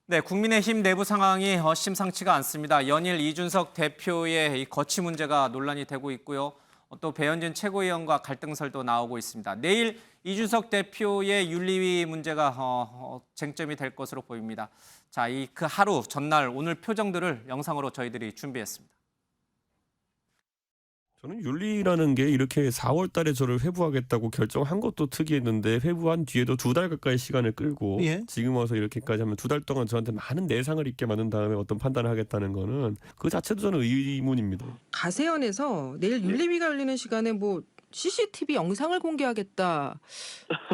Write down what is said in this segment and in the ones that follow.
네, 국민의힘 내부 상황이 심상치가 않습니다. 연일 이준석 대표의 이 거취 문제가 논란이 되고 있고요. 또 배현진 최고위원과 갈등설도 나오고 있습니다. 내일 이준석 대표의 윤리위 문제가 쟁점이 될 것으로 보입니다. 자, 그 하루 전날 오늘 표정들을 영상으로 저희들이 준비했습니다. 저는 윤리라는 게 이렇게 4월 달에 저를 회부하겠다고 결정한 것도 특이했는데 회부한 뒤에도 2달 가까이 시간을 끌고 지금 와서 이렇게까지 하면 2달 동안 저한테 많은 내상을 입게 만든 다음에 어떤 판단을 하겠다는 거는 그 자체도 저는 의문입니다. 가세연에서 내일 윤리위가 열리는 시간에 뭐 CCTV 영상을 공개하겠다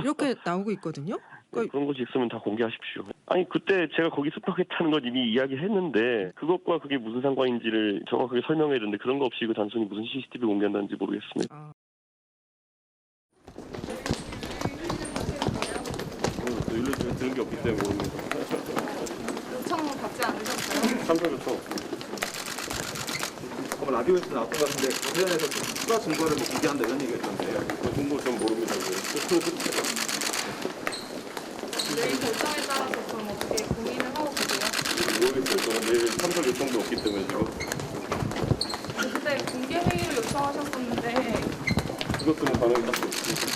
이렇게 나오고 있거든요. 네, 그런 것이 있으면 다 공개하십시오. 아니 그때 제가 거기 습격했다는 건 이미 이야기했는데 그것과 그게 무슨 상관인지를 정확하게 설명해야 되는데 그런 거 없이 그 단순히 무슨 CCTV 공개한다는지 모르겠습니다. 윤리 중에 들은 게 없기 때문에 모릅니다. 요청 받지 않으셨어요? 참석 요청. 라디오에서 나왔던 것 같은데 관련해서 추가 증거를 뭐 공개한다 이런 얘기가 있던데요. 그 정보 좀 모릅니다. 내일 결정에 따라서 그럼 어떻게 고민을 하고 계세요? 모르겠어요. 저는 내일 참석 요청도 없기 때문에 지금 그때 공개 회의를 요청하셨었는데 그것들은 반응이 딱히 없습니다.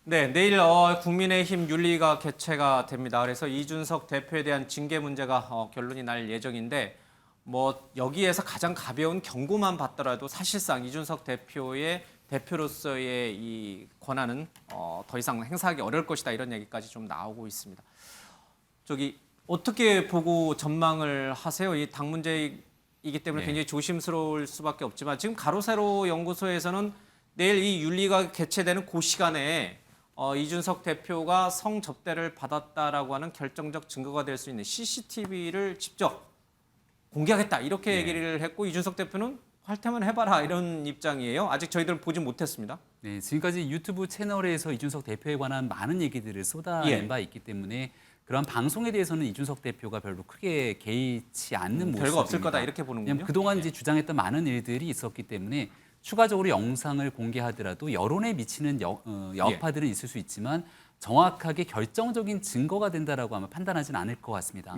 네, 내일 국민의힘 윤리가 개최가 됩니다. 그래서 이준석 대표에 대한 징계 문제가 결론이 날 예정인데 뭐 여기에서 가장 가벼운 경고만 받더라도 사실상 이준석 대표의 대표로서의 이 권한은 더 이상 행사하기 어려울 것이다 이런 얘기까지 좀 나오고 있습니다. 저기 어떻게 보고 전망을 하세요? 이 당 문제이기 때문에 굉장히 조심스러울 수밖에 없지만 지금 가로세로 연구소에서는 내일 이 윤리가 개최되는 그 시간에 이준석 대표가 성접대를 받았다라고 하는 결정적 증거가 될 수 있는 CCTV를 직접 공개하겠다 이렇게 얘기를 했고 이준석 대표는 할테면 해봐라 이런 입장이에요. 아직 저희들은 보지 못했습니다. 네, 지금까지 유튜브 채널에서 이준석 대표에 관한 많은 얘기들을 쏟아낸 바 있기 때문에 그런 방송에 대해서는 이준석 대표가 별로 크게 개의치 않는 모습입니다. 별거 없을 거다 이렇게 보는군요. 그동안 이제 주장했던 많은 일들이 있었기 때문에 추가적으로 영상을 공개하더라도 여론에 미치는 여파들은 있을 수 있지만 정확하게 결정적인 증거가 된다라고 하면 판단하지는 않을 것 같습니다.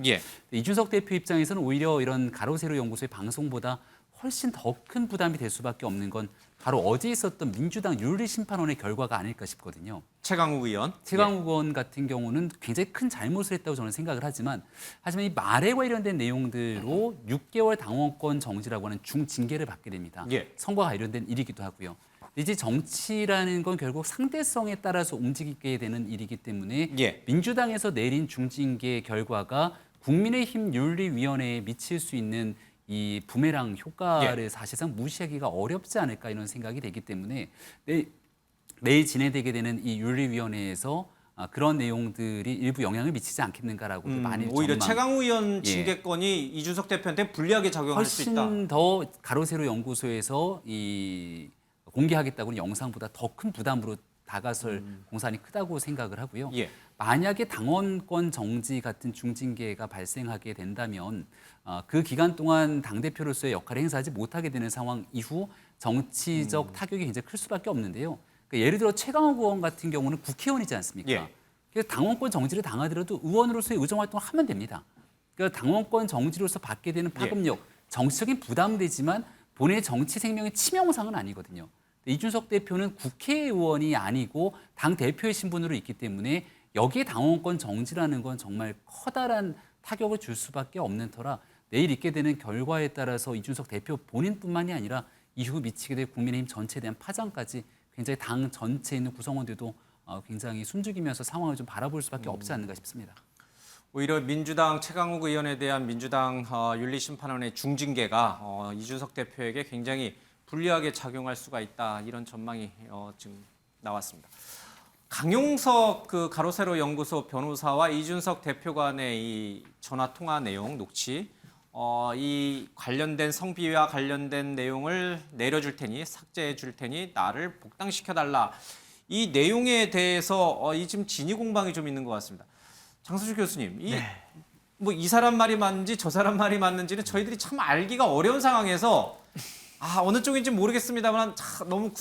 이준석 대표 입장에서는 오히려 이런 가로세로 연구소의 방송보다 훨씬 더 큰 부담이 될 수밖에 없는 건 바로 어제 있었던 민주당 윤리심판원의 결과가 아닐까 싶거든요. 최강욱 의원. 최강욱 의원 같은 경우는 굉장히 큰 잘못을 했다고 저는 생각을 하지만 이 말에 관련된 내용들로 6개월 당원권 정지라고 하는 중징계를 받게 됩니다. 선거와 관련된 일이기도 하고요. 이제 정치라는 건 결국 상대성에 따라서 움직이게 되는 일이기 때문에 민주당에서 내린 중징계 결과가 국민의힘 윤리위원회에 미칠 수 있는 이 부메랑 효과를 사실상 무시하기가 어렵지 않을까 이런 생각이 되기 때문에 내일 진행되게 되는 이 윤리위원회에서 그런 내용들이 일부 영향을 미치지 않겠는가라고 많이 오히려 최강욱 의원 징계권이 이준석 대표한테 불리하게 작용할 수 있다. 훨씬 더 가로세로 연구소에서 공개하겠다고는 영상보다 더 큰 부담으로 다가설 공산이 크다고 생각을 하고요. 만약에 당원권 정지 같은 중징계가 발생하게 된다면 그 기간 동안 당대표로서의 역할을 행사하지 못하게 되는 상황 이후 정치적 타격이 굉장히 클 수밖에 없는데요. 그러니까 예를 들어 최강욱 의원 같은 경우는 국회의원이지 않습니까? 그래서 당원권 정지를 당하더라도 의원으로서의 의정활동을 하면 됩니다. 그러니까 당원권 정지로서 받게 되는 파급력, 정치적인 부담되지만 본인의 정치 생명의 치명상은 아니거든요. 이준석 대표는 국회의원이 아니고 당대표의 신분으로 있기 때문에 여기에 당원권 정지라는 건 정말 커다란 타격을 줄 수밖에 없는 터라 내일 있게 되는 결과에 따라서 이준석 대표 본인뿐만이 아니라 이후 미치게 될 국민의힘 전체에 대한 파장까지 굉장히 당 전체에 있는 구성원들도 굉장히 숨죽이면서 상황을 좀 바라볼 수밖에 없지 않는가 싶습니다. 오히려 민주당 최강욱 의원에 대한 민주당 윤리심판원의 중징계가 이준석 대표에게 굉장히 불리하게 작용할 수가 있다 이런 전망이 지금 나왔습니다. 강용석 그 가로세로 연구소 변호사와 이준석 대표 간의 이 전화 통화 내용 녹취 이 관련된 성비위와 관련된 내용을 내려줄 테니 삭제해 줄 테니 나를 복당시켜 달라 이 내용에 대해서 이 지금 진위 공방이 좀 있는 것 같습니다. 장서주 교수님 뭐 이 사람 말이 맞는지 저 사람 말이 맞는지는 저희들이 참 알기가 어려운 상황에서 어느 쪽인지 모르겠습니다만 너무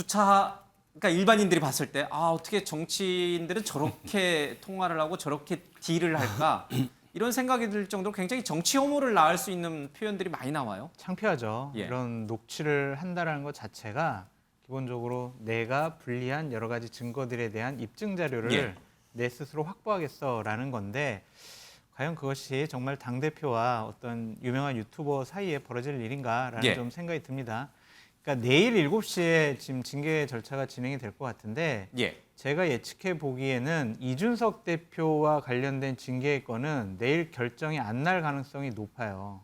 그러니까 일반인들이 봤을 때 어떻게 정치인들은 저렇게 통화를 하고 저렇게 딜을 할까? 이런 생각이 들 정도로 굉장히 정치 혐오를 낳을 수 있는 표현들이 많이 나와요. 창피하죠. 예. 이런 녹취를 한다라는 것 자체가 기본적으로 내가 불리한 여러 가지 증거들에 대한 입증 자료를 예. 내 스스로 확보하겠어라는 건데 과연 그것이 정말 당대표와 어떤 유명한 유튜버 사이에 벌어질 일인가라는 예. 좀 생각이 듭니다. 그러니까 내일 7시에 지금 징계 절차가 진행이 될 것 같은데 예. 제가 예측해 보기에는 이준석 대표와 관련된 징계 건은 내일 결정이 안 날 가능성이 높아요.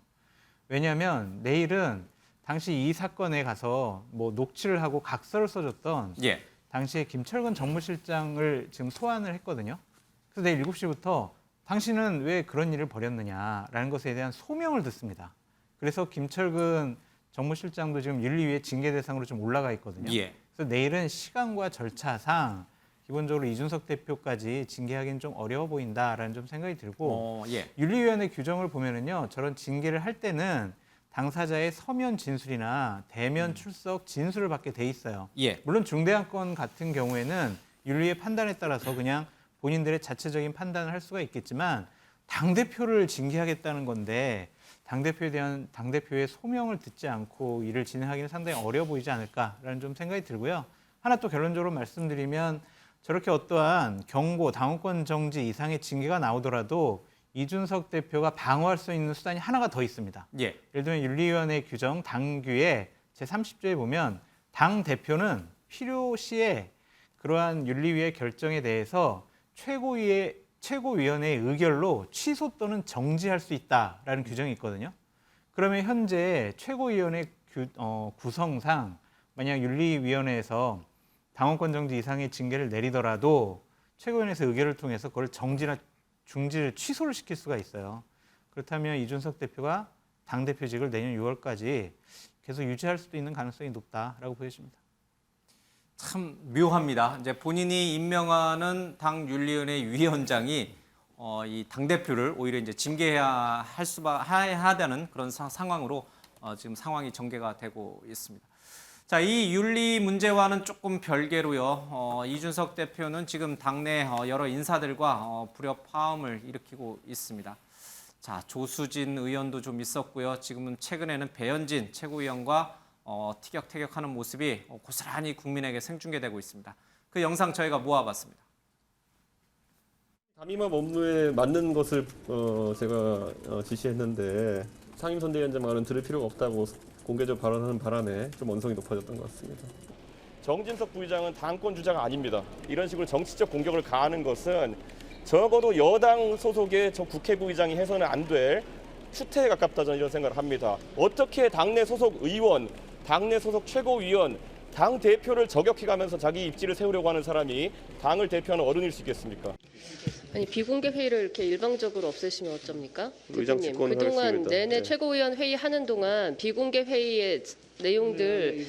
왜냐하면 내일은 당시 이 사건에 가서 뭐 녹취를 하고 각서를 써줬던 예. 당시에 김철근 정무실장을 지금 소환을 했거든요. 그래서 내일 7시부터 당신은 왜 그런 일을 벌였느냐라는 것에 대한 소명을 듣습니다. 그래서 김철근 정무실장도 지금 윤리위에 징계 대상으로 좀 올라가 있거든요. 예. 그래서 내일은 시간과 절차상 기본적으로 이준석 대표까지 징계하기는 좀 어려워 보인다라는 좀 생각이 들고 예. 윤리위원회 규정을 보면은요 저런 징계를 할 때는 당사자의 서면 진술이나 대면 출석 진술을 받게 돼 있어요. 예. 물론 중대한 건 같은 경우에는 윤리의 판단에 따라서 그냥 본인들의 자체적인 판단을 할 수가 있겠지만 당대표를 징계하겠다는 건데 당대표의 소명을 듣지 않고 일을 진행하기는 상당히 어려워 보이지 않을까라는 좀 생각이 들고요. 하나 또 결론적으로 말씀드리면 저렇게 어떠한 경고, 당원권 정지 이상의 징계가 나오더라도 이준석 대표가 방어할 수 있는 수단이 하나가 더 있습니다. 예. 예를 들면 윤리위원회 규정 당규에 제30조에 보면 당 대표는 필요시에 그러한 윤리위의 결정에 대해서 최고위원회의 의결로 취소 또는 정지할 수 있다라는 규정이 있거든요. 그러면 현재 최고위원회 구성상 만약 윤리위원회에서 당원권 정지 이상의 징계를 내리더라도 최고위원회에서 의결을 통해서 그걸 정지나 중지를 취소를 시킬 수가 있어요. 그렇다면 이준석 대표가 당대표직을 내년 6월까지 계속 유지할 수도 있는 가능성이 높다라고 보여집니다. 참 묘합니다. 이제 본인이 임명하는 당 윤리위원회 위원장이 이 당 대표를 오히려 이제 징계해야 해야 되는 그런 상황으로 지금 상황이 전개가 되고 있습니다. 자, 이 윤리 문제와는 조금 별개로요. 이준석 대표는 지금 당내 여러 인사들과 불협화음을 일으키고 있습니다. 자, 조수진 의원도 좀 있었고요. 지금은 최근에는 배현진 최고위원과 티격태격하는 모습이 고스란히 국민에게 생중계되고 있습니다. 그 영상 저희가 모아봤습니다. 담임업 업무에 맞는 것을 제가 지시했는데 상임선대위원장 말은 들을 필요가 없다고 공개적으로 발언하는 바람에 좀 언성이 높아졌던 것 같습니다. 정진석 부의장은 당권 주자가 아닙니다. 이런 식으로 정치적 공격을 가하는 것은 적어도 여당 소속의 저 국회 부의장이 해서는 안 될 추태에 가깝다 저는 이런 생각을 합니다. 어떻게 당내 소속 의원, 당내 소속 최고위원, 당 대표를 저격해가면서 자기 입지를 세우려고 하는 사람이 당을 대표하는 어른일 수 있겠습니까? 아니 비공개 회의를 이렇게 일방적으로 없애시면 어쩝니까? 의장 대표님, 직권을 그동안 하겠습니다. 내내 네. 최고위원 회의 하는 동안 비공개 회의의 내용들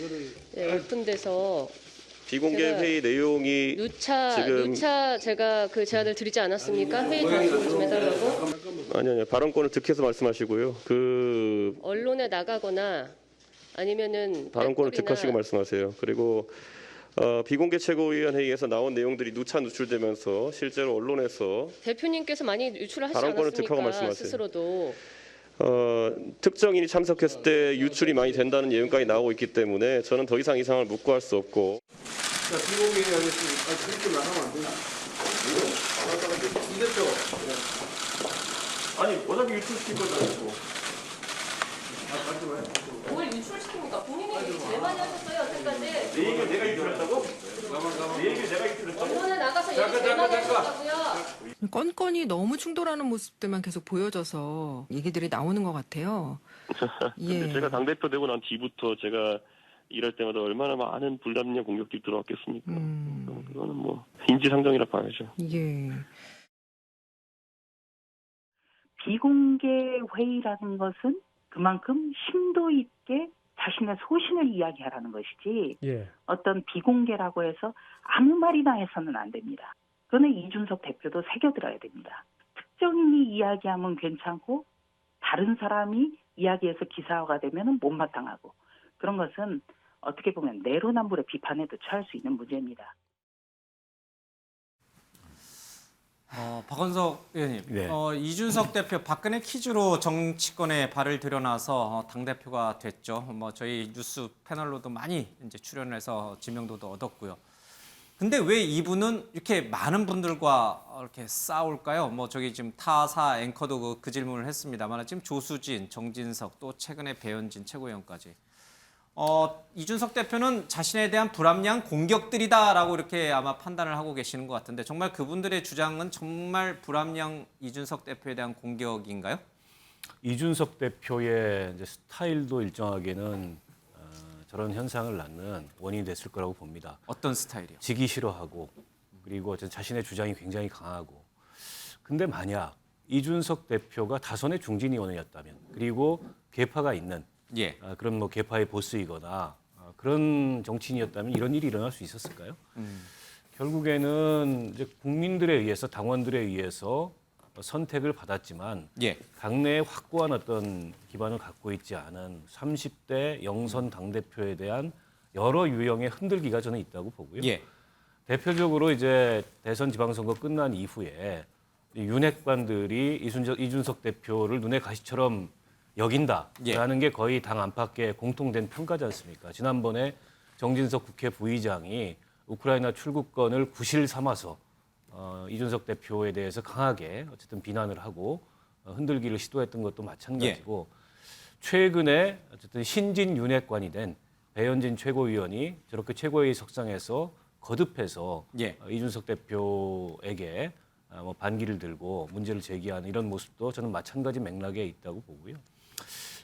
오픈돼서 비공개 제가 회의 내용이 누차 제가 그 제안을 드리지 않았습니까? 회의 단속을 좀 해달라고 아니요 발언권을 득해서 말씀하시고요. 언론에 나가거나 아니면은 발언권을 댓글이나 득하시고 말씀하세요. 그리고 비공개 최고위원 회의에서 나온 내용들이 누차 누출되면서 실제로 언론에서 대표님께서 많이 유출을 하시지 발언권을 득하고 않았습니까? 말씀하세요. 스스로도 특정인이 참석했을 때 유출이 많이 된다는 예언까지 나오고 있기 때문에 저는 더 이상 이 상황을 묵고할 수 없고. 자, 비공개 하겠습니다. 그렇게 나가면 안 되나? 이 대표. 아니 어차피 유출시킬 거잖아요. 뭘 유출시킵니까? 본인이 얘기 제일 많이 하셨어요 여태까지. 내 얘기를 내가 유출했다고? 내 얘기를 내가 유출했다고? 언론에 나가서 얘기 제일 많이 하셨다고요. 건건이 너무 충돌하는 모습들만 계속 보여져서 얘기들이 나오는 것 같아요. 예. 제가 당대표 되고 난 뒤부터 제가 일할 때마다 얼마나 많은 불합리한 공격들이 들어왔겠습니까? 그거는 뭐 인지상정이라 봐야죠. 예. 비공개 회의라는 것은 그만큼 심도 있게 자신의 소신을 이야기하라는 것이지 어떤 비공개라고 해서 아무 말이나 해서는 안 됩니다. 그거는 이준석 대표도 새겨들어야 됩니다. 특정인이 이야기하면 괜찮고 다른 사람이 이야기해서 기사화가 되면 못마땅하고 그런 것은 어떻게 보면 내로남불의 비판에도 처할 수 있는 문제입니다. 박원석 의원님, 네. 이준석 대표 박근혜 퀴즈로 정치권에 발을 들여놔서 당대표가 됐죠. 저희 뉴스 패널로도 많이 이제 출연해서 지명도도 얻었고요. 근데 왜 이분은 이렇게 많은 분들과 이렇게 싸울까요? 저기 지금 타사 앵커도 그 질문을 했습니다만 지금 조수진, 정진석 또 최근에 배현진 최고위원까지. 이준석 대표는 자신에 대한 불합리한 공격들이다라고 이렇게 아마 판단을 하고 계시는 것 같은데 정말 그분들의 주장은 정말 불합리한 이준석 대표에 대한 공격인가요? 이준석 대표의 이제 스타일도 일정하게는 저런 현상을 낳는 원인이 됐을 거라고 봅니다. 어떤 스타일이요? 지기 싫어하고 그리고 자신의 주장이 굉장히 강하고. 근데 만약 이준석 대표가 다선의 중진 의원이었다면 그리고 계파가 있는 그런 계파의 보스이거나 그런 정치인이었다면 이런 일이 일어날 수 있었을까요? 결국에는 이제 국민들에 의해서 당원들에 의해서 선택을 받았지만 당내에 확고한 어떤 기반을 갖고 있지 않은 30대 영선 당대표에 대한 여러 유형의 흔들기가 저는 있다고 보고요. 대표적으로 이제 대선 지방선거 끝난 이후에 윤핵관들이 이준석 대표를 눈의 가시처럼 여긴다라는 게 거의 당 안팎의 공통된 평가지 않습니까? 지난번에 정진석 국회 부의장이 우크라이나 출국권을 구실 삼아서 이준석 대표에 대해서 강하게 어쨌든 비난을 하고 흔들기를 시도했던 것도 마찬가지고 최근에 어쨌든 신진 윤핵관이 된 배현진 최고위원이 저렇게 최고위의 석상에서 거듭해서 이준석 대표에게 반기를 들고 문제를 제기하는 이런 모습도 저는 마찬가지 맥락에 있다고 보고요.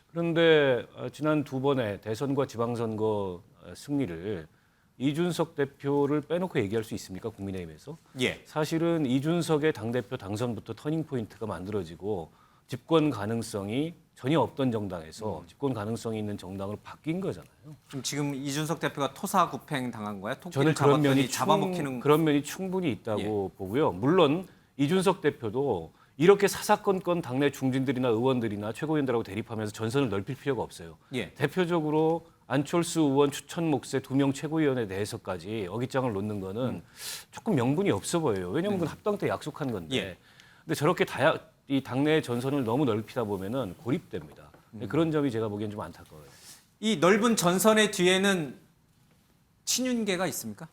그런데 지난 두 번의 대선과 지방선거 승리를 이준석 대표를 빼놓고 얘기할 수 있습니까? 국민의힘에서? 사실은 이준석의 당대표 당선부터 터닝포인트가 만들어지고 집권 가능성이 전혀 없던 정당에서 집권 가능성이 있는 정당으로 바뀐 거잖아요. 지금 이준석 대표가 토사구팽 당한 거야? 저는 그런 면이 충분히 있다고 보고요. 물론 이준석 대표도 이렇게 사사건건 당내 중진들이나 의원들이나 최고위원들하고 대립하면서 전선을 넓힐 필요가 없어요. 대표적으로 안철수 의원 추천 몫의 2명 최고위원에 대해서까지 어깃장을 놓는 거는 조금 명분이 없어 보여요. 왜냐하면 그건 합당 때 약속한 건데. 근데 저렇게 이 당내 전선을 너무 넓히다 보면은 고립됩니다. 그런 점이 제가 보기엔 좀 안타까워요. 이 넓은 전선의 뒤에는 친윤계가 있습니까?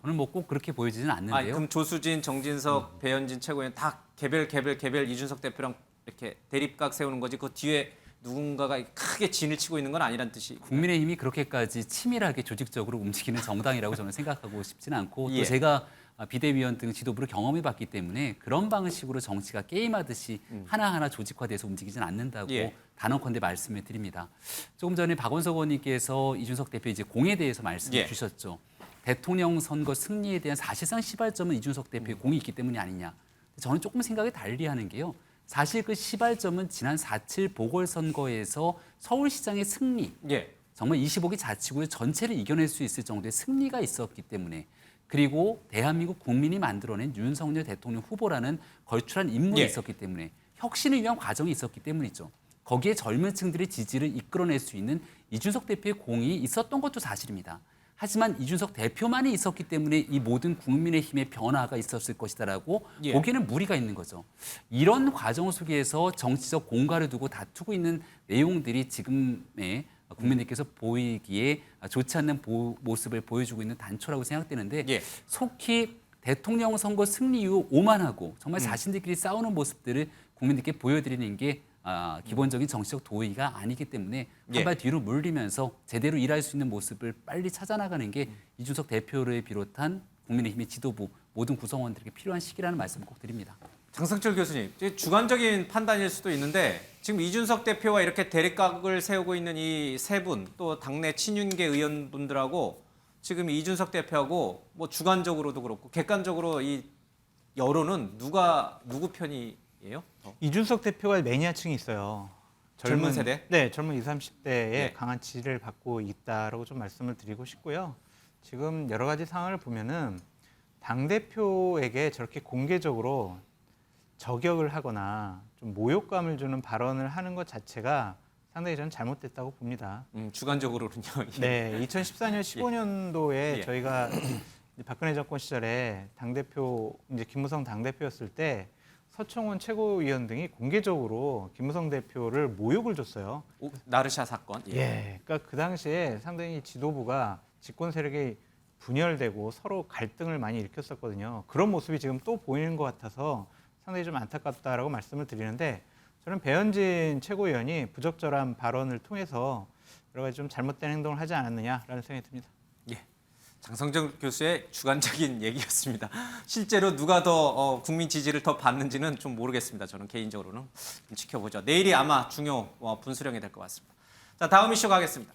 저는 꼭 그렇게 보여지지는 않는데요. 그럼 조수진, 정진석, 배현진 최고위원 다 개별 이준석 대표랑 이렇게 대립각 세우는 거지 그 뒤에 누군가가 크게 진을 치고 있는 건 아니란 뜻이. 국민의힘이 그렇게까지 치밀하게 조직적으로 움직이는 정당이라고 저는 생각하고 싶지는 않고 또 제가 비대위원 등 지도부를 경험해봤기 때문에 그런 방식으로 정치가 게임하듯이 하나하나 조직화돼서 움직이지는 않는다고 단언컨대 말씀을 드립니다. 조금 전에 박원석 의원님께서 이준석 대표 이제 공에 대해서 말씀을 주셨죠. 대통령 선거 승리에 대한 사실상 시발점은 이준석 대표의 공이 있기 때문이 아니냐. 저는 조금 생각이 달리하는 게요. 사실 그 시발점은 지난 4.7 보궐선거에서 서울시장의 승리, 정말 25개 자치구의 전체를 이겨낼 수 있을 정도의 승리가 있었기 때문에 그리고 대한민국 국민이 만들어낸 윤석열 대통령 후보라는 걸출한 인물이 있었기 때문에 혁신을 위한 과정이 있었기 때문이죠. 거기에 젊은 층들의 지지를 이끌어낼 수 있는 이준석 대표의 공이 있었던 것도 사실입니다. 하지만 이준석 대표만이 있었기 때문에 이 모든 국민의힘의 변화가 있었을 것이다라고 보기에는 무리가 있는 거죠. 이런 과정 속에서 정치적 공과를 두고 다투고 있는 내용들이 지금의 국민들께서 보이기에 좋지 않는 모습을 보여주고 있는 단초라고 생각되는데 속히 대통령 선거 승리 이후 오만하고 정말 자신들끼리 싸우는 모습들을 국민들께 보여드리는 게 기본적인 정치적 도의가 아니기 때문에 한 발 뒤로 물리면서 제대로 일할 수 있는 모습을 빨리 찾아나가는 게 이준석 대표를 비롯한 국민의힘의 지도부 모든 구성원들에게 필요한 시기라는 말씀을 꼭 드립니다. 장성철 교수님, 주관적인 판단일 수도 있는데 지금 이준석 대표와 이렇게 대립각을 세우고 있는 이 세 분, 또 당내 친윤계 의원분들하고 지금 이준석 대표하고 뭐 주관적으로도 그렇고 객관적으로 이 여론은 누구 편이에요? 이준석 대표가 매니아층이 있어요. 젊은 세대? 네, 젊은 20, 30대에 강한 지지를 받고 있다라고 좀 말씀을 드리고 싶고요. 지금 여러 가지 상황을 보면은 당대표에게 저렇게 공개적으로 저격을 하거나 좀 모욕감을 주는 발언을 하는 것 자체가 상당히 저는 잘못됐다고 봅니다. 주관적으로는요. 네, 2014년, 15년도에 예. 저희가 박근혜 정권 시절에 당대표, 이제 김무성 당대표였을 때 서청원 최고위원 등이 공개적으로 김무성 대표를 모욕을 줬어요. 나르샤 사건. 예, 그러니까 그 당시에 상당히 지도부가 집권 세력이 분열되고 서로 갈등을 많이 일으켰었거든요. 그런 모습이 지금 또 보이는 것 같아서 상당히 좀 안타깝다라고 말씀을 드리는데 저는 배현진 최고위원이 부적절한 발언을 통해서 여러 가지 좀 잘못된 행동을 하지 않았느냐라는 생각이 듭니다. 예. 장성정 교수의 주관적인 얘기였습니다. 실제로 누가 더 국민 지지를 더 받는지는 좀 모르겠습니다. 저는 개인적으로는 좀 지켜보죠. 내일이 아마 중요 분수령이 될 것 같습니다. 자, 다음 이슈 가겠습니다.